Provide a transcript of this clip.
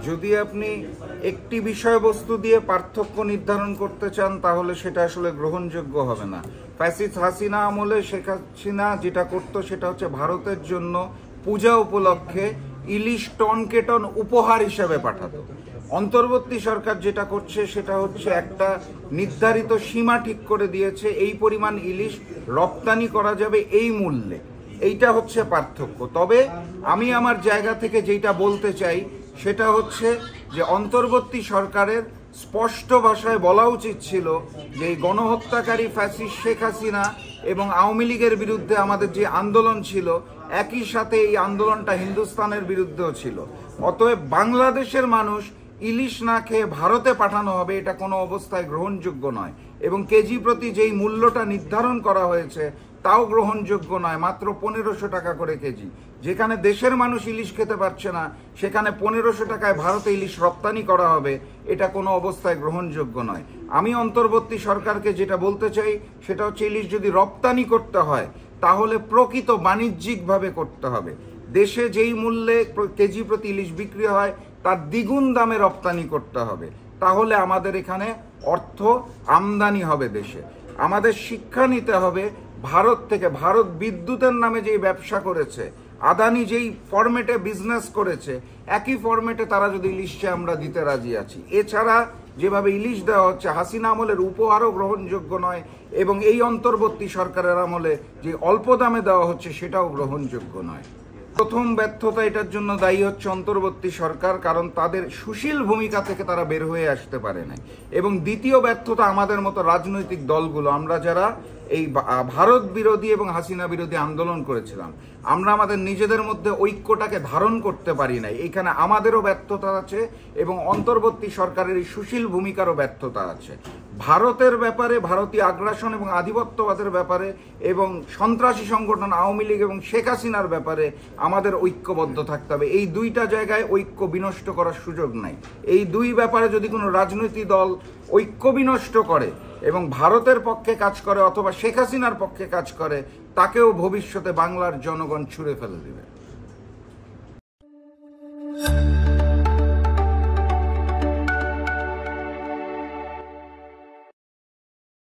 যদি আপনি একটি বিষয়বস্তু দিয়ে পার্থক্য নির্ধারণ করতে চান তাহলে সেটা আসলে গ্রহণযোগ্য হবে না। ফ্যাসিস্ট হাসিনা আমলে শেখ হাসিনা যেটা করতো সেটা হচ্ছে ভারতের জন্য পূজা উপলক্ষে ইলিশ টনকে টন উপহার হিসেবে পাঠাতো। অন্তর্বর্তী সরকার যেটা করছে সেটা হচ্ছে একটা নির্ধারিত সীমা ঠিক করে দিয়েছে, এই পরিমাণ ইলিশ রপ্তানি করা যাবে এই মূল্যে। এইটা হচ্ছে পার্থক্য। তবে আমি আমার জায়গা থেকে যেটা বলতে চাই সেটা হচ্ছে যে অন্তর্বর্তী সরকারের স্পষ্ট ভাষায় বলা উচিত ছিল যে এই গণহত্যাকারী ফ্যাসিস্ট শেখ হাসিনা এবং আওয়ামী লীগের বিরুদ্ধে আমাদের যে আন্দোলন ছিল, একই সাথে এই আন্দোলনটা হিন্দুস্তানের বিরুদ্ধেও ছিল। অতএব বাংলাদেশের মানুষ ইলিশ না খেয়ে ভারতে পাঠানো হবে, এটা কোনো অবস্থায় গ্রহণযোগ্য নয়। এবং কেজি প্রতি যেই মূল্যটা নির্ধারণ করা হয়েছে তাও গ্রহণযোগ্য নয়, মাত্র 1500 টাকা করে কেজি। যেখানে দেশের মানুষ ইলিশ খেতে পারছে না সেখানে 1500 টাকায় ভারতে ইলিশ রপ্তানি করা হবে, এটা কোনো অবস্থায় গ্রহণযোগ্য নয়। আমি অন্তর্বর্তী সরকারকে যেটা বলতে চাই সেটা হচ্ছে ইলিশ যদি রপ্তানি করতে হয় তাহলে প্রকৃত বাণিজ্যিকভাবে করতে হবে। দেশে যেই মূল্যে কেজি প্রতি ইলিশ বিক্রি হয় তার দ্বিগুণ দামে রপ্তানি করতে হবে, তাহলে আমাদের এখানে অর্থ আমদানি হবে দেশে। আমাদের শিক্ষা নিতে হবে ভারত থেকে। ভারত বিদ্যুতের নামে যেই ব্যবসা করেছে, আদানি যেই ফরম্যাটে বিজনেস করেছে, একই ফরম্যাটে তারা যদি ইলিশ চায় আমরা দিতে রাজি আছি। এছাড়া যেভাবে ইলিশ দেওয়া হচ্ছে হাসিনা আমলের উপহারও গ্রহণযোগ্য নয়, এবং এই অন্তর্বর্তী সরকারের আমলে যে অল্প দামে দেওয়া হচ্ছে সেটাও গ্রহণযোগ্য নয়। প্রথম ব্যর্থতা এটার জন্য দায়ী হচ্ছে অন্তর্বর্তী সরকার, কারণ তাদের সুশীল ভূমিকা থেকে তারা বের হয়ে আসতে পারে না। এবং দ্বিতীয় ব্যর্থতা আমাদের মতো রাজনৈতিক দলগুলো, আমরা যারা এই ভারত বিরোধী এবং হাসিনা বিরোধী আন্দোলন করেছিলাম, আমরা আমাদের নিজেদের মধ্যে ঐক্যটাকে ধারণ করতে পারি নাই। এখানে আমাদেরও ব্যর্থতা আছে এবং অন্তর্বর্তী সরকারের এই সুশীল ভূমিকারও ব্যর্থতা আছে। ভারতের ব্যাপারে, ভারতীয় আগ্রাসন এবং আধিপত্যবাদের ব্যাপারে এবং সন্ত্রাসী সংগঠন আওয়ামী লীগ এবং শেখ হাসিনার ব্যাপারে আমাদের ঐক্যবদ্ধ থাকতে হবে। এই দুইটা জায়গায় ঐক্য বিনষ্ট করার সুযোগ নাই। এই দুই ব্যাপারে যদি কোনো রাজনৈতিক দল ঐক্য বিনষ্ট করে এবং ভারতের পক্ষে কাজ করে অথবা শেখ হাসিনার পক্ষে কাজ করে, তাকেও ভবিষ্যতে বাংলার জনগণ ছুঁড়ে ফেলে দেবে।